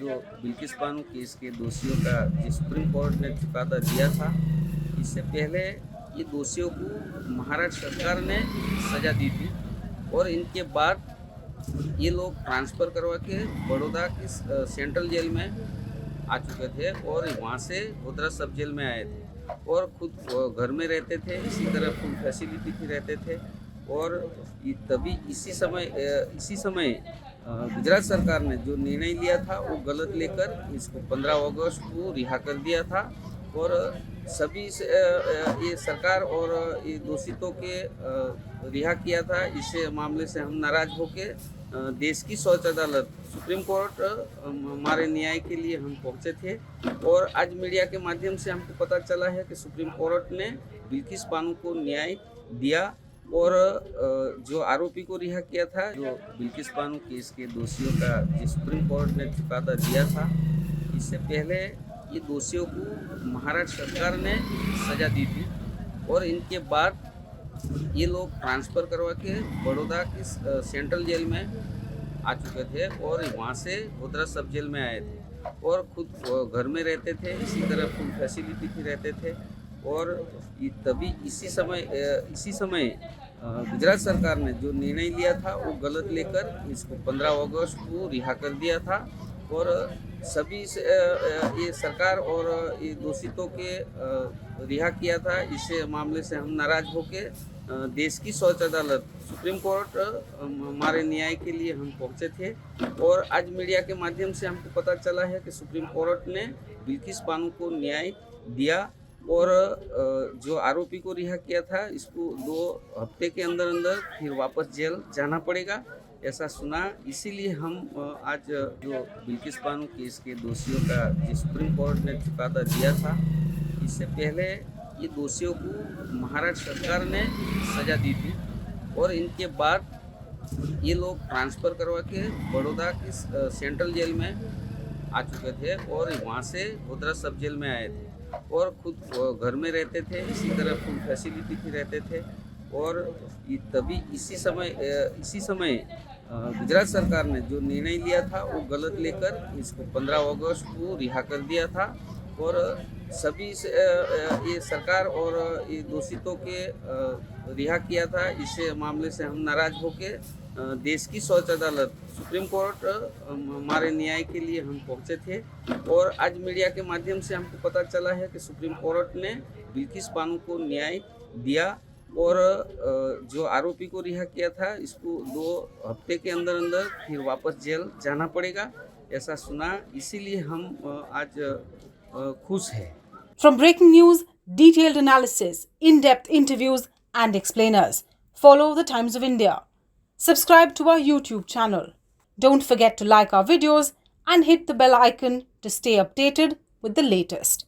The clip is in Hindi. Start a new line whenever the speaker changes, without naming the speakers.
जो बिल्किस बानो केस के दोषियों का जो सुप्रीम कोर्ट ने चुकादा दिया था, इससे पहले ये दोषियों को महाराष्ट्र सरकार ने सज़ा दी थी और इनके बाद ये लोग ट्रांसफ़र करवा के बड़ौदा की सेंट्रल जेल में आ चुके थे और वहाँ से गोधरा सब जेल में आए थे और खुद घर में रहते थे, इसी तरह फुल फैसिलिटी भी रहते थे। और तभी इसी समय गुजरात सरकार ने जो निर्णय लिया था वो गलत लेकर इसको 15 अगस्त को रिहा कर दिया था और सभी ये सरकार और ये दोषितों के रिहा किया था। इस मामले से हम नाराज होकर देश की सर्वोच्च अदालत सुप्रीम कोर्ट हमारे न्याय के लिए हम पहुंचे थे और आज मीडिया के माध्यम से हमको पता चला है कि सुप्रीम कोर्ट ने बिल्किस बानो को न्याय दिया और जो आरोपी को रिहा किया था। जो बिल्किस बानो केस के दोषियों का जो सुप्रीम कोर्ट ने चुकादा दिया था, इससे पहले ये दोषियों को महाराष्ट्र सरकार ने सज़ा दी थी और इनके बाद ये लोग ट्रांसफ़र करवा के बड़ौदा की सेंट्रल जेल में आ चुके थे और वहाँ से गोधरा सब जेल में आए थे और खुद घर में रहते थे, इसी तरह फुल फैसिलिटी भी रहते थे। और तभी इसी समय गुजरात सरकार ने जो निर्णय लिया था वो गलत लेकर इसको 15 अगस्त को रिहा कर दिया था और सभी ये सरकार और ये दोषितों के रिहा किया था। इस मामले से हम नाराज होकर देश की सर्वोच्च अदालत सुप्रीम कोर्ट हमारे न्याय के लिए हम पहुंचे थे और आज मीडिया के माध्यम से हमको पता चला है कि सुप्रीम कोर्ट ने बिल्किस बानो को न्याय दिया और जो आरोपी को रिहा किया था इसको 2 हफ्ते के अंदर फिर वापस जेल जाना पड़ेगा, ऐसा सुना। इसीलिए हम आज जो बिल्किस बानो केस के दोषियों का जो सुप्रीम कोर्ट ने चुकादा दिया था, इससे पहले ये दोषियों को महाराष्ट्र सरकार ने सज़ा दी थी और इनके बाद ये लोग ट्रांसफ़र करवा के बड़ौदा की सेंट्रल जेल में आ चुके थे और वहाँ से गोधरा सब जेल में आए थे और खुद घर में रहते थे, इसी तरह फुल फैसिलिटी भी रहते थे। और तभी इसी समय गुजरात सरकार ने जो निर्णय लिया था वो गलत लेकर इसको 15 अगस्त को रिहा कर दिया था और सभी ये सरकार और ये दोषितों के रिहा किया था। इस मामले से हम नाराज होकर देश की सर्वोच्च अदालत सुप्रीम कोर्ट हमारे न्याय के लिए हम पहुंचे थे और आज मीडिया के माध्यम से हमको पता चला है कि सुप्रीम कोर्ट ने बिल्किस बानो को न्याय दिया और जो आरोपी को रिहा किया था इसको 2 हफ्ते के अंदर फिर वापस जेल जाना पड़ेगा, ऐसा सुना। इसीलिए हम आज खुश हैं।
From breaking news, detailed analysis, in-depth interviews and explainers, follow the Times of India. Subscribe to our YouTube channel. Don't forget to like our videos and hit the bell icon to stay updated with the latest.